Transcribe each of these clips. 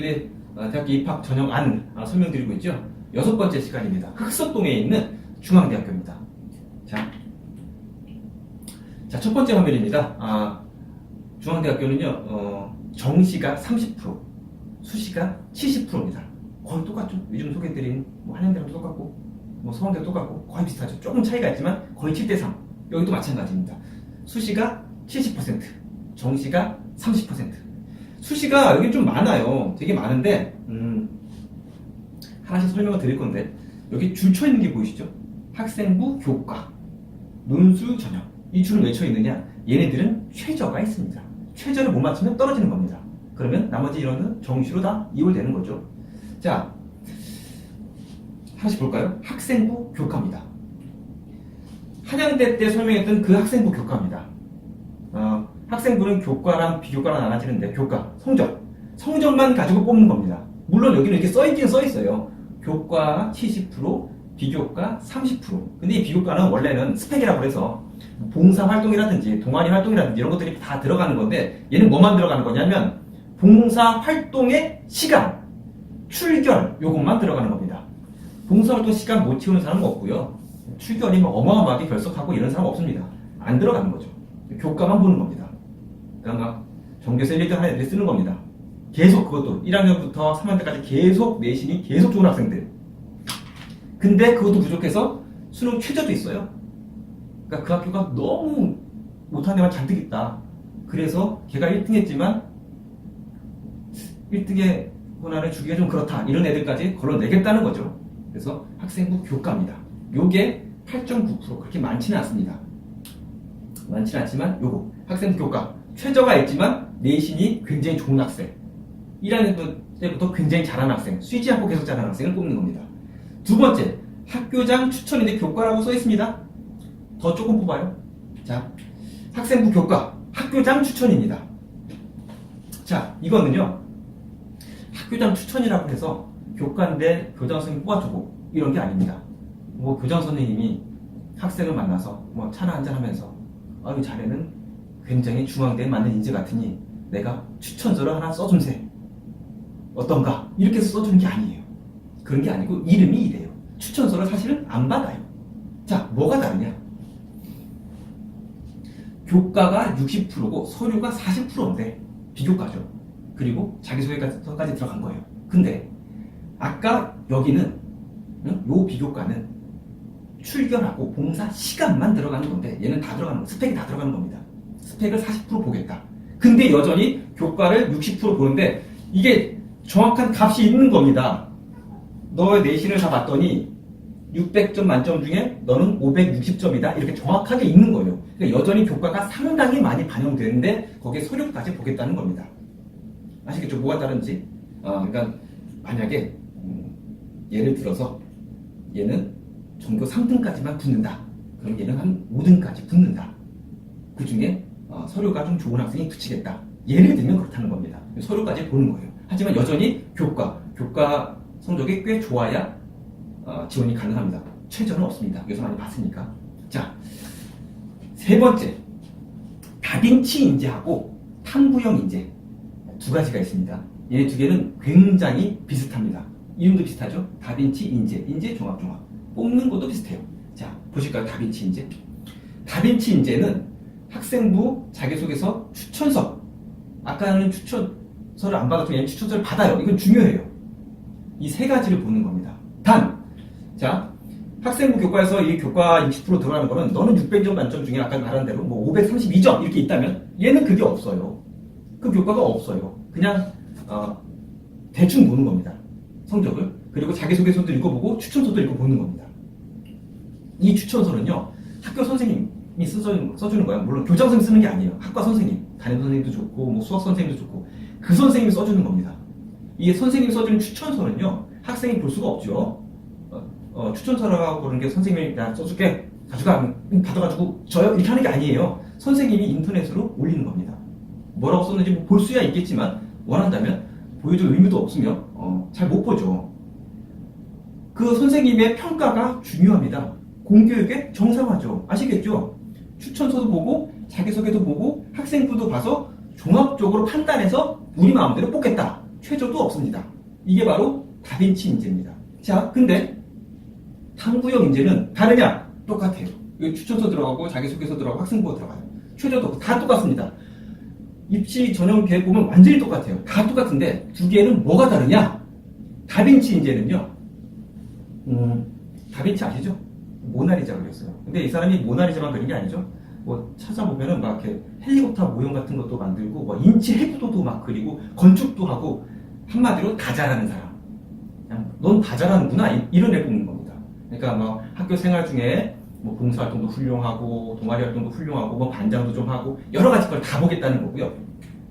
저희들이 대학교 입학 전형안 설명드리고 있죠. 6번째 시간입니다. 흑석동에 있는 중앙대학교입니다. 자, 첫 번째 화면입니다. 중앙대학교는요, 정시가 30%, 수시가 70%입니다. 거의 똑같죠. 요즘 소개해드린 한양대랑 똑같고, 서강대랑 똑같고, 거의 비슷하죠. 조금 차이가 있지만 거의 7대3. 여기도 마찬가지입니다. 수시가 70%, 정시가 30%. 수시가 여기 좀 많아요. 되게 많은데, 하나씩 설명을 드릴 건데, 여기 줄 쳐 있는 게 보이시죠? 학생부 교과, 논술 전형. 이 줄을 왜 쳐 있느냐? 얘네들은 최저가 있습니다. 최저를 못 맞추면 떨어지는 겁니다. 그러면 나머지 이론은 정시로 다 이월되는 거죠. 자, 하나씩 볼까요? 학생부 교과입니다. 한양대 때 설명했던 그 학생부 교과입니다. 학생부는 교과랑 비교과랑 나눠지는데, 교과, 성적만 가지고 뽑는 겁니다. 물론 여기는 이렇게 써있긴 써있어요. 교과 70%, 비교과 30%. 근데 이 비교과는 원래는 스펙이라고 해서 봉사활동이라든지 동아리 활동이라든지 이런 것들이 다 들어가는 건데, 얘는 뭐만 들어가는 거냐면 봉사활동의 시간, 출결, 요것만 들어가는 겁니다. 봉사활동 시간 못 채우는 사람은 없고요. 출결이 어마어마하게 결석하고 이런 사람 없습니다. 안 들어가는 거죠. 교과만 보는 겁니다. 그러니까 전교에서 1등 하는 애들이 쓰는 겁니다. 계속 그것도 1학년부터 3학년까지 계속 내신이 계속 좋은 학생들. 근데 그것도 부족해서 수능 최저도 있어요. 그러니까 그 학교가 너무 못하는 애만 잔뜩 있다. 그래서 걔가 1등 했지만 1등의 권한을 주기가 좀 그렇다. 이런 애들까지 걸러내겠다는 거죠. 그래서 학생부 교과입니다. 요게 8.9%. 그렇게 많지는 않습니다. 많지는 않지만 요거 학생부 교과 최저가 있지만 내신이 굉장히 좋은 학생, 1학년 때부터 굉장히 잘하는 학생, 쉬지 않고 계속 잘하는 학생을 뽑는 겁니다. 두 번째, 학교장 추천인데 교과라고 써 있습니다. 더 조금 뽑아요. 자, 학생부 교과 학교장 추천입니다. 자, 이거는요, 학교장 추천이라고 해서 교과인데 교장 선생님 뽑아주고 이런 게 아닙니다. 교장 선생님이 학생을 만나서 차나 한잔 하면서 이 자네는 굉장히 중앙대에 맞는 인재 같으니 내가 추천서를 하나 써줌세. 어떤가? 이렇게 해서 써주는 게 아니에요. 그런 게 아니고 이름이 이래요. 추천서를 사실은 안 받아요. 자, 뭐가 다르냐? 교과가 60%고 서류가 40%인데 비교과죠. 그리고 자기소개서까지 들어간 거예요. 근데 아까 여기는 요 비교과는 출결하고 봉사 시간만 들어가는 건데 얘는 다 들어가는 거, 스펙이 다 들어가는 겁니다. 스펙을 40% 보겠다. 근데 여전히 교과를 60% 보는데 이게 정확한 값이 있는 겁니다. 너의 내신을 다 봤더니 600점 만점 중에 너는 560점이다. 이렇게 정확하게 있는 거예요. 그러니까 여전히 교과가 상당히 많이 반영되는데 거기에 서류까지 보겠다는 겁니다. 아시겠죠? 뭐가 다른지. 그러니까 만약에 예를 들어서 얘는 전교 3등까지만 붙는다. 그럼 얘는 한 5등까지 붙는다. 그 중에 서류가 좀 좋은 학생이 붙이겠다. 예를 들면 그렇다는 겁니다. 서류까지 보는 거예요. 하지만 여전히 교과 성적이 꽤 좋아야 지원이 가능합니다. 최저는 없습니다. 여기서 많이 봤으니까. 자, 세 번째, 다빈치 인재하고 탐구형 인재 두 가지가 있습니다. 얘 두 개는 굉장히 비슷합니다. 이름도 비슷하죠? 다빈치 인재 종합 뽑는 것도 비슷해요. 자, 보실까요? 다빈치 인재. 다빈치 인재는 학생부 자기소개서 추천서. 아까는 추천서를 안 받았지만 얘는 추천서를 받아요. 이건 중요해요. 이 세 가지를 보는 겁니다. 자, 학생부 교과에서 이 교과 60% 들어가는 거는 너는 600점 만점 중에 아까 말한 대로 532점 이렇게 있다면 얘는 그게 없어요. 그 교과가 없어요. 그냥 대충 보는 겁니다. 성적을. 그리고 자기소개서도 읽어보고 추천서도 읽어보는 겁니다. 이 추천서는요, 학교 선생님이 써주는 거예요. 물론 교장 선생님이 쓰는 게 아니에요. 학과 선생님, 담임 선생님도 좋고 수학 선생님도 좋고 그 선생님이 써주는 겁니다. 이게 선생님이 써주는 추천서는요, 학생이 볼 수가 없죠. 추천서라고 그러는 게 선생님이 나 써줄게, 가져가, 받아가지고 저요? 이렇게 하는 게 아니에요. 선생님이 인터넷으로 올리는 겁니다. 뭐라고 썼는지 볼 수야 있겠지만 원한다면 보여줄 의무도 없으며 잘 못 보죠. 그 선생님의 평가가 중요합니다. 공교육의 정상화죠. 아시겠죠? 추천서도 보고 자기소개도 보고 학생부도 봐서 종합적으로 판단해서 우리 마음대로 뽑겠다. 최저도 없습니다. 이게 바로 다빈치 인재입니다. 자, 근데 탐구형 인재는 다르냐? 똑같아요. 여기 추천서 들어가고 자기소개서 들어가고 학생부가 들어가요. 최저도 다 똑같습니다. 입시 전형 계획 보면 완전히 똑같아요. 다 똑같은데 두 개는 뭐가 다르냐? 다빈치 인재는요. 다빈치 아시죠? 모나리자 그렸어요. 근데 이 사람이 모나리자만 그린 게 아니죠. 뭐 찾아보면은 막 이렇게 헬리콥터 모형 같은 것도 만들고 뭐 인체 해부도도 막 그리고 건축도 하고 한마디로 다 잘하는 사람. 그냥 넌 다 잘하는구나 이런 애 뽑는 겁니다. 그러니까 뭐 학교 생활 중에 뭐 봉사활동도 훌륭하고 동아리 활동도 훌륭하고 뭐 반장도 좀 하고 여러 가지 걸 다 보겠다는 거고요.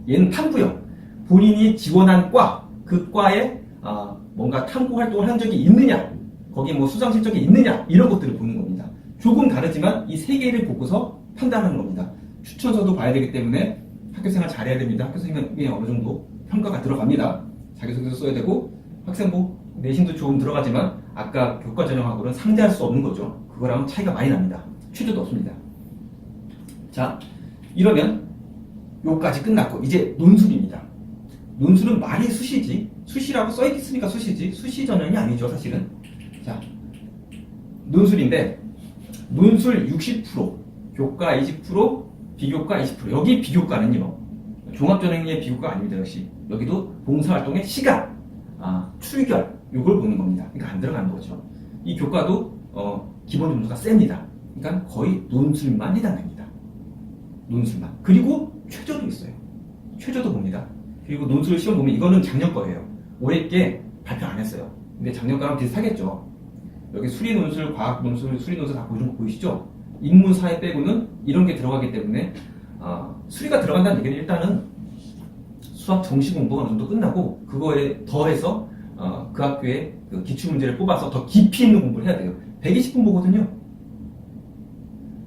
얘는 탐구형. 본인이 지원한 과, 그 과에 뭔가 탐구 활동을 한 적이 있느냐, 거기 뭐 수상 실적이 있느냐 이런 것들을 보는 겁니다. 조금 다르지만 이 세 개를 보고서 판단하는 겁니다. 추천서도 봐야 되기 때문에 학교생활 잘해야 됩니다. 학교생활에 어느 정도 평가가 들어갑니다. 자기소개서 써야 되고 학생부 내신도 조금 들어가지만 아까 교과 전형하고는 상대할 수 없는 거죠. 그거랑은 차이가 많이 납니다. 최저도 없습니다. 자, 이러면 요까지 끝났고 이제 논술입니다. 논술은 말이 수시지, 수시라고 써있으니까 수시지 수시 전형이 아니죠 사실은. 자, 논술인데 논술 60%, 교과 20%, 비교과 20%. 여기 비교과는요 종합전형의 비교과 아닙니다. 역시 여기도 봉사활동의 시간, 출결 요걸 보는 겁니다. 그러니까 안 들어가는 거죠. 이 교과도 기본 점수가 셉니다. 그러니까 거의 논술만 해당됩니다. 논술만. 그리고 최저도 있어요. 최저도 봅니다. 그리고 논술 시험 보면 이거는 작년 거예요. 올해 게 발표 안 했어요. 근데 작년 거랑 비슷하겠죠. 여기 수리 논술, 과학 논술, 수리 논술 다 보여준 거 보이시죠? 인문, 사회 빼고는 이런 게 들어가기 때문에 수리가 들어간다는 얘기는 일단은 수학 정시 공부가 어느 정도 끝나고 그거에 더해서 그 학교의 그 기출문제를 뽑아서 더 깊이 있는 공부를 해야 돼요. 120분 보거든요.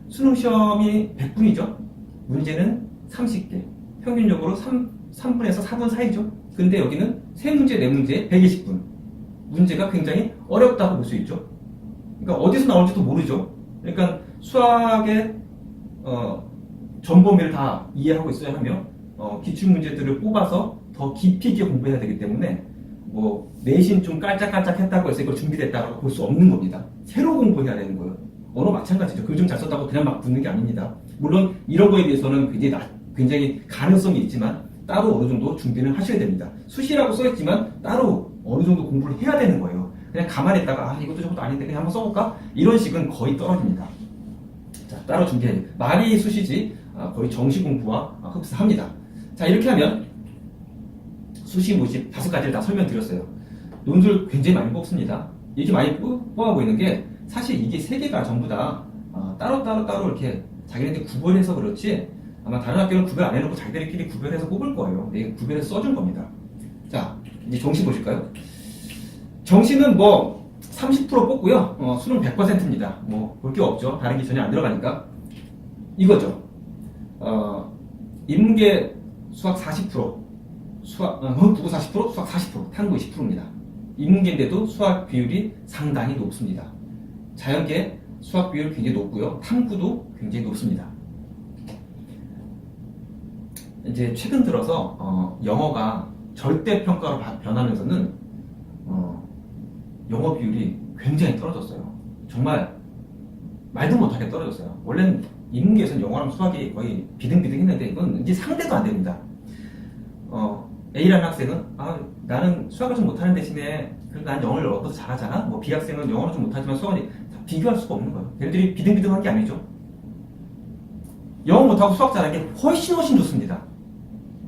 수능 시험이 100분이죠. 문제는 30개. 평균적으로 3분에서 4분 사이죠. 근데 여기는 3문제, 4문제, 120분. 문제가 굉장히 어렵다고 볼 수 있죠. 그러니까 어디서 나올지도 모르죠. 그러니까 수학의 전 범위를 다 이해하고 있어야 하며 기출문제들을 뽑아서 더 깊이 있게 공부해야 되기 때문에 뭐 내신 좀 깔짝깔짝 했다고 해서 이걸 준비됐다고 볼 수 없는 겁니다. 새로 공부해야 되는 거예요. 언어 마찬가지죠. 글 좀 잘 썼다고 그냥 막 붙는 게 아닙니다. 물론 이런 거에 비해서는 굉장히 가능성이 있지만 따로 어느 정도 준비는 하셔야 됩니다. 수시라고 써있지만 따로 어느 정도 공부를 해야 되는 거예요. 그냥 가만히 있다가 이것도 저것도 아닌데 그냥 한번 써볼까? 이런 식은 거의 떨어집니다. 자, 따로 준비해야 돼요. 말이 수시지 거의 정시 공부와 흡사합니다. 자, 이렇게 하면 수시, 모집 5가지를 다 설명드렸어요. 논술 굉장히 많이 뽑습니다. 이렇게 많이 뽑아 보이는 게 사실 이게 3개가 전부 다 따로 이렇게 자기네들 구별해서 그렇지 아마 다른 학교는 구별 안 해놓고 자기들끼리 구별해서 뽑을 거예요. 이게 구별해서 써준 겁니다. 자, 이제 정시 보실까요? 정시는 뭐 30% 뽑고요. 수능 100%입니다. 뭐 볼 게 없죠. 다른 게 전혀 안 들어가니까. 이거죠. 인문계 수학 40%, 국어 40%, 수학 40%, 탐구 20%입니다. 인문계인데도 수학 비율이 상당히 높습니다. 자연계 수학 비율 굉장히 높고요. 탐구도 굉장히 높습니다. 이제 최근 들어서 영어가 절대평가로 변하면서는 영어 비율이 굉장히 떨어졌어요. 정말 말도 못하게 떨어졌어요. 원래는 인문계에서는 영어랑 수학이 거의 비등비등 했는데 이건 이제 상대도 안 됩니다. A라는 학생은 나는 수학을 좀 못하는 대신에 그래도 난 영어를 얻어서 잘하잖아. 뭐 B 학생은 영어를 좀 못하지만 수학은 비교할 수가 없는 거예요. 걔네들이 비등비등한 게 아니죠. 영어 못하고 수학 잘하는 게 훨씬 좋습니다.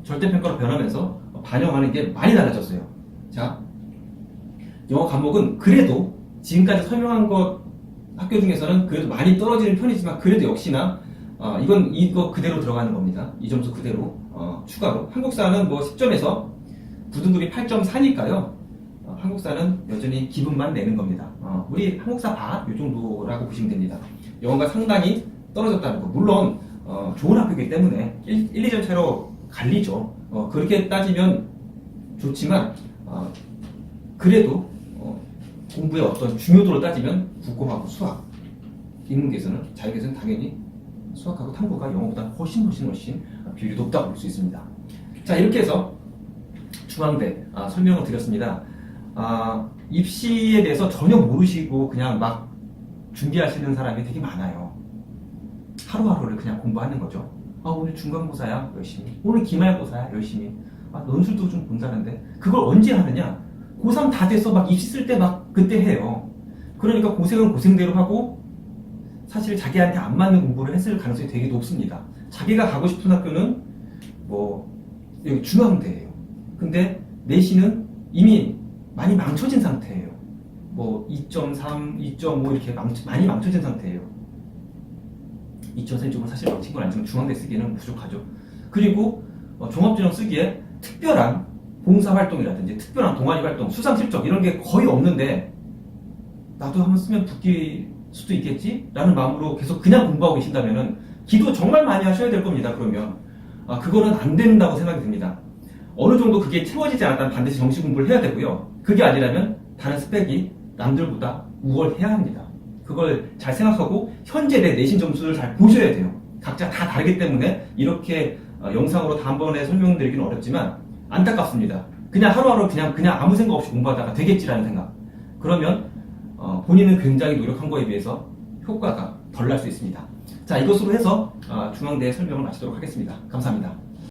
절대평가로 변하면서 반영하는 게 많이 달라졌어요. 자, 영어 과목은 그래도 지금까지 설명한 것 학교 중에서는 그래도 많이 떨어지는 편이지만 그래도 역시나 이거 그대로 들어가는 겁니다. 이 점수 그대로 추가로. 한국사는 뭐 10점에서 부등급이 8.4니까요. 한국사는 여전히 기분만 내는 겁니다. 우리 한국사 봐, 이 정도라고 보시면 됩니다. 영어가 상당히 떨어졌다는 거. 물론 좋은 학교이기 때문에 1, 2점 차로 갈리죠. 그렇게 따지면 좋지만 그래도 공부의 어떤 중요도를 따지면 국어하고 수학, 인문계에서는 자유계에서는 당연히 수학하고 탐구가 영어보다 훨씬 비율이 높다고 볼 수 있습니다. 자, 이렇게 해서 중앙대 설명을 드렸습니다. 입시에 대해서 전혀 모르시고 그냥 막 준비하시는 사람이 되게 많아요. 하루하루를 그냥 공부하는 거죠. 오늘 중간고사야 열심히, 오늘 기말고사야 열심히, 논술도 좀 본다는데 그걸 언제 하느냐? 고3 다 돼서 막 입시 쓸 때 막 그때 해요. 그러니까 고생은 고생대로 하고 사실 자기한테 안 맞는 공부를 했을 가능성이 되게 높습니다. 자기가 가고 싶은 학교는 여기 중앙대예요. 근데 내신은 이미 많이 망쳐진 상태예요. 2.3, 2.5 이렇게 많이 망쳐진 상태예요. 2.3 쪽은 사실 망친 건 아니지만 중앙대 쓰기에는 부족하죠. 그리고 종합전형 쓰기에 특별한 봉사활동이라든지 특별한 동아리 활동, 수상 실적 이런 게 거의 없는데 나도 한번 쓰면 붙길 수도 있겠지? 라는 마음으로 계속 그냥 공부하고 계신다면은 기도 정말 많이 하셔야 될 겁니다. 그러면 그거는 안 된다고 생각이 듭니다. 어느 정도 그게 채워지지 않았다면 반드시 정시 공부를 해야 되고요. 그게 아니라면 다른 스펙이 남들보다 우월해야 합니다. 그걸 잘 생각하고 현재 내 내신 점수를 잘 보셔야 돼요. 각자 다 다르기 때문에 이렇게 영상으로 단번에 설명드리기는 어렵지만 안타깝습니다. 그냥 하루하루 그냥 아무 생각 없이 공부하다가 되겠지라는 생각. 그러면 본인은 굉장히 노력한 거에 비해서 효과가 덜 날 수 있습니다. 자, 이것으로 해서 중앙대 설명을 마치도록 하겠습니다. 감사합니다.